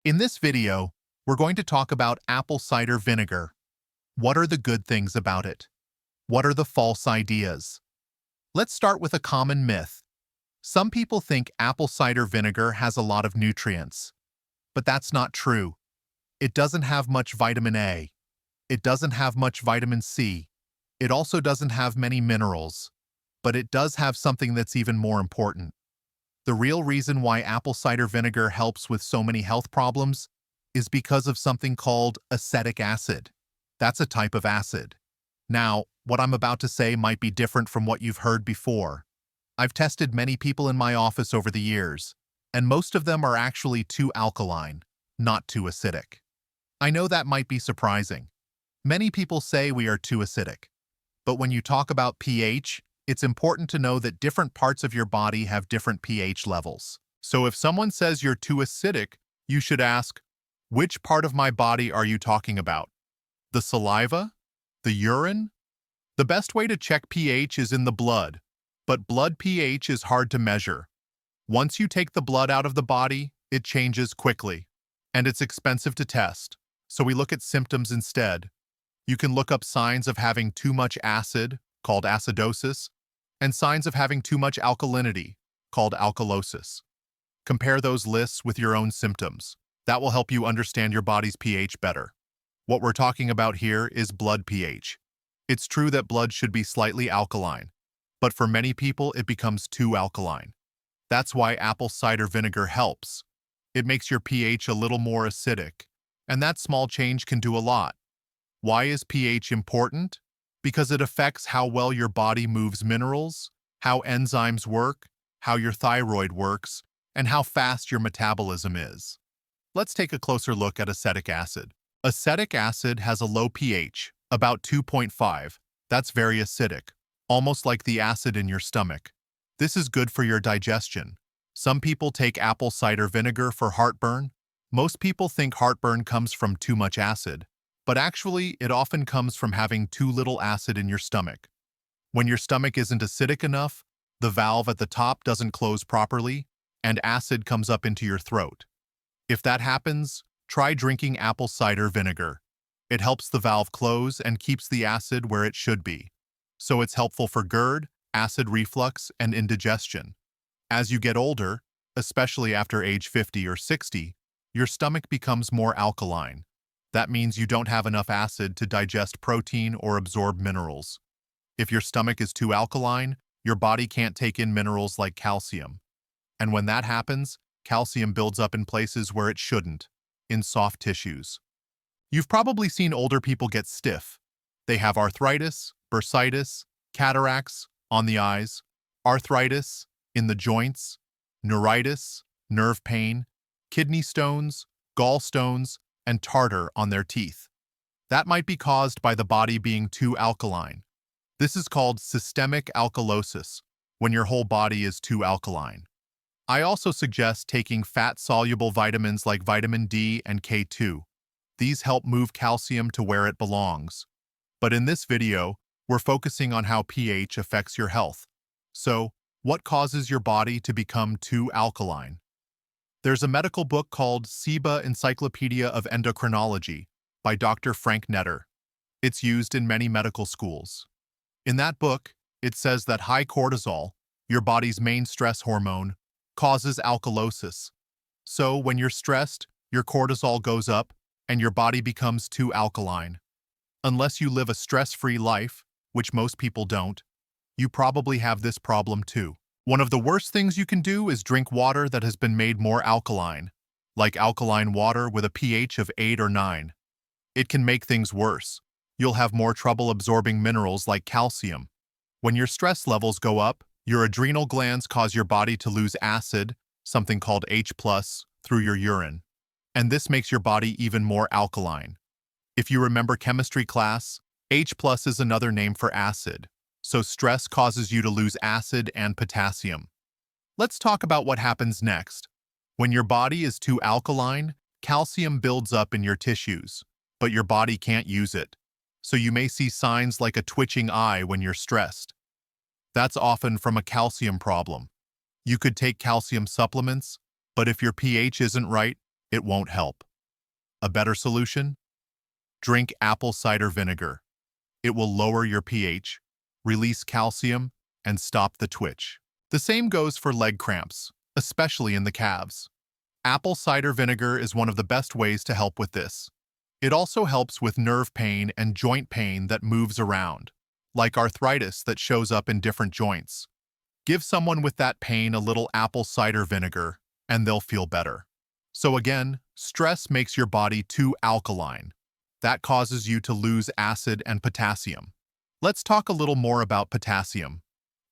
In this video, we're going to talk about apple cider vinegar. What are the good things about it? What are the false ideas? Let's start with a common myth. Some people think apple cider vinegar has a lot of nutrients, but that's not true. It doesn't have much vitamin A. It doesn't have much vitamin C. It also doesn't have many minerals, but it does have something that's even more important. The real reason why apple cider vinegar helps with so many health problems is because of something called acetic acid. That's a type of acid. Now, what I'm about to say might be different from what you've heard before. I've tested many people in my office over the years, and most of them are actually too alkaline, not too acidic. I know that might be surprising. Many people say we are too acidic. But when you talk about pH, it's important to know that different parts of your body have different pH levels. So if someone says you're too acidic, you should ask, which part of my body are you talking about? The saliva? The urine? The best way to check pH is in the blood, but blood pH is hard to measure. Once you take the blood out of the body, it changes quickly, and it's expensive to test, so we look at symptoms instead. You can look up signs of having too much acid, called acidosis, and signs of having too much alkalinity, called alkalosis. Compare those lists with your own symptoms. That will help you understand your body's pH better. What we're talking about here is blood pH. It's true that blood should be slightly alkaline, but for many people it becomes too alkaline. That's why apple cider vinegar helps. It makes your pH a little more acidic, and that small change can do a lot. Why is pH important? Because it affects how well your body moves minerals, how enzymes work, how your thyroid works, and how fast your metabolism is. Let's take a closer look at acetic acid. Acetic acid has a low pH, about 2.5. That's very acidic, almost like the acid in your stomach. This is good for your digestion. Some people take apple cider vinegar for heartburn. Most people think heartburn comes from too much acid, but actually it often comes from having too little acid in your stomach. When your stomach isn't acidic enough, the valve at the top doesn't close properly, and acid comes up into your throat. If that happens, try drinking apple cider vinegar. It helps the valve close and keeps the acid where it should be. So it's helpful for GERD, acid reflux, and indigestion. As you get older, especially after age 50 or 60, your stomach becomes more alkaline. That means you don't have enough acid to digest protein or absorb minerals. If your stomach is too alkaline, your body can't take in minerals like calcium. And when that happens, calcium builds up in places where it shouldn't, in soft tissues. You've probably seen older people get stiff. They have arthritis, bursitis, cataracts on the eyes, arthritis in the joints, neuritis, nerve pain, kidney stones, gallstones, and tartar on their teeth. That might be caused by the body being too alkaline. This is called systemic alkalosis, when your whole body is too alkaline. I also suggest taking fat-soluble vitamins like vitamin D and K2. These help move calcium to where it belongs. But in this video, we're focusing on how pH affects your health. So, what causes your body to become too alkaline? There's a medical book called CIBA Encyclopedia of Endocrinology by Dr. Frank Netter. It's used in many medical schools. In that book, it says that high cortisol, your body's main stress hormone, causes alkalosis. So when you're stressed, your cortisol goes up and your body becomes too alkaline. Unless you live a stress-free life, which most people don't, you probably have this problem too. One of the worst things you can do is drink water that has been made more alkaline, like alkaline water with a pH of 8 or 9. It can make things worse. You'll have more trouble absorbing minerals like calcium. When your stress levels go up, your adrenal glands cause your body to lose acid, something called H+, through your urine. And this makes your body even more alkaline. If you remember chemistry class, H+ is another name for acid. So stress causes you to lose acid and potassium. Let's talk about what happens next. When your body is too alkaline, calcium builds up in your tissues, but your body can't use it. So you may see signs like a twitching eye when you're stressed. That's often from a calcium problem. You could take calcium supplements, but if your pH isn't right, it won't help. A better solution? Drink apple cider vinegar. It will lower your pH, release calcium, and stop the twitch. The same goes for leg cramps, especially in the calves. Apple cider vinegar is one of the best ways to help with this. It also helps with nerve pain and joint pain that moves around, like arthritis that shows up in different joints. Give someone with that pain a little apple cider vinegar, and they'll feel better. So again, stress makes your body too alkaline. That causes you to lose acid and potassium. Let's talk a little more about potassium.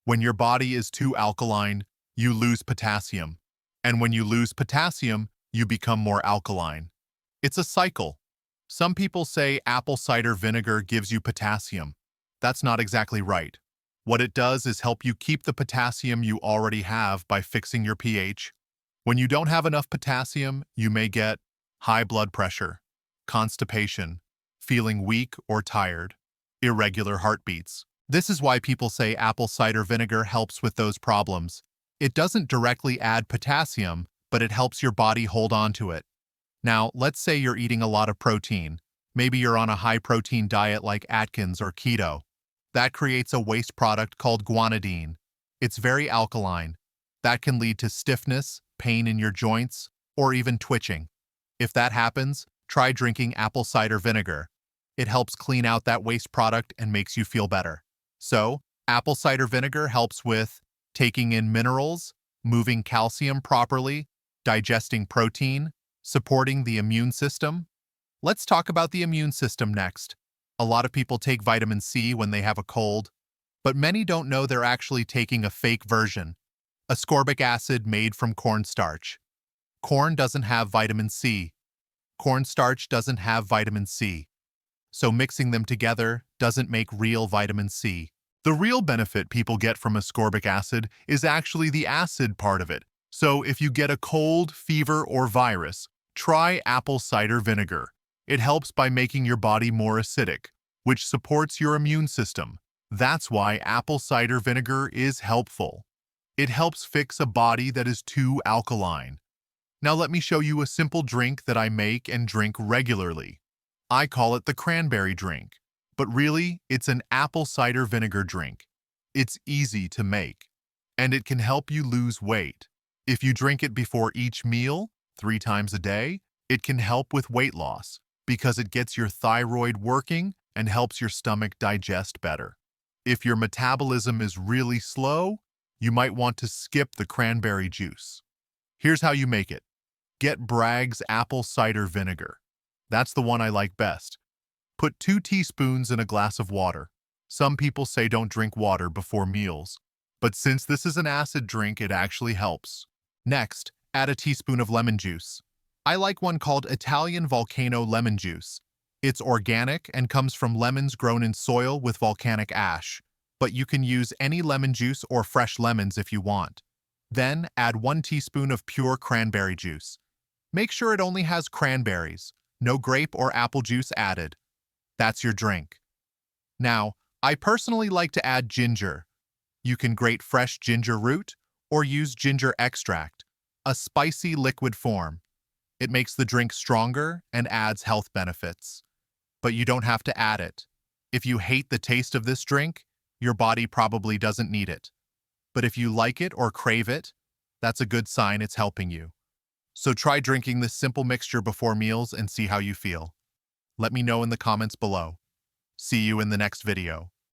When your body is too alkaline, you lose potassium. And when you lose potassium, you become more alkaline. It's a cycle. Some people say apple cider vinegar gives you potassium. That's not exactly right. What it does is help you keep the potassium you already have by fixing your pH. When you don't have enough potassium, you may get high blood pressure, constipation, feeling weak or tired, irregular heartbeats. This is why people say apple cider vinegar helps with those problems. It doesn't directly add potassium, but it helps your body hold on to it. Now, let's say you're eating a lot of protein. Maybe you're on a high-protein diet like Atkins or keto. That creates a waste product called guanidine. It's very alkaline. That can lead to stiffness, pain in your joints, or even twitching. If that happens, try drinking apple cider vinegar. It helps clean out that waste product and makes you feel better. So, apple cider vinegar helps with taking in minerals, moving calcium properly, digesting protein, supporting the immune system. Let's talk about the immune system next. A lot of people take vitamin C when they have a cold, but many don't know they're actually taking a fake version, ascorbic acid made from cornstarch. Corn doesn't have vitamin C. Cornstarch doesn't have vitamin C. So mixing them together doesn't make real vitamin C. The real benefit people get from ascorbic acid is actually the acid part of it. So if you get a cold, fever, or virus, try apple cider vinegar. It helps by making your body more acidic, which supports your immune system. That's why apple cider vinegar is helpful. It helps fix a body that is too alkaline. Now let me show you a simple drink that I make and drink regularly. I call it the cranberry drink, but really, it's an apple cider vinegar drink. It's easy to make, and it can help you lose weight. If you drink it before each meal, 3 times a day, it can help with weight loss because it gets your thyroid working and helps your stomach digest better. If your metabolism is really slow, you might want to skip the cranberry juice. Here's how you make it. Get Bragg's apple cider vinegar. That's the one I like best. Put 2 teaspoons in a glass of water. Some people say don't drink water before meals, but since this is an acid drink, it actually helps. Next, add a teaspoon of lemon juice. I like one called Italian Volcano lemon juice. It's organic and comes from lemons grown in soil with volcanic ash, but you can use any lemon juice or fresh lemons if you want. Then add 1 teaspoon of pure cranberry juice. Make sure it only has cranberries, no grape or apple juice added. That's your drink. Now, I personally like to add ginger. You can grate fresh ginger root or use ginger extract, a spicy liquid form. It makes the drink stronger and adds health benefits. But you don't have to add it. If you hate the taste of this drink, your body probably doesn't need it. But if you like it or crave it, that's a good sign it's helping you. So try drinking this simple mixture before meals and see how you feel. Let me know in the comments below. See you in the next video.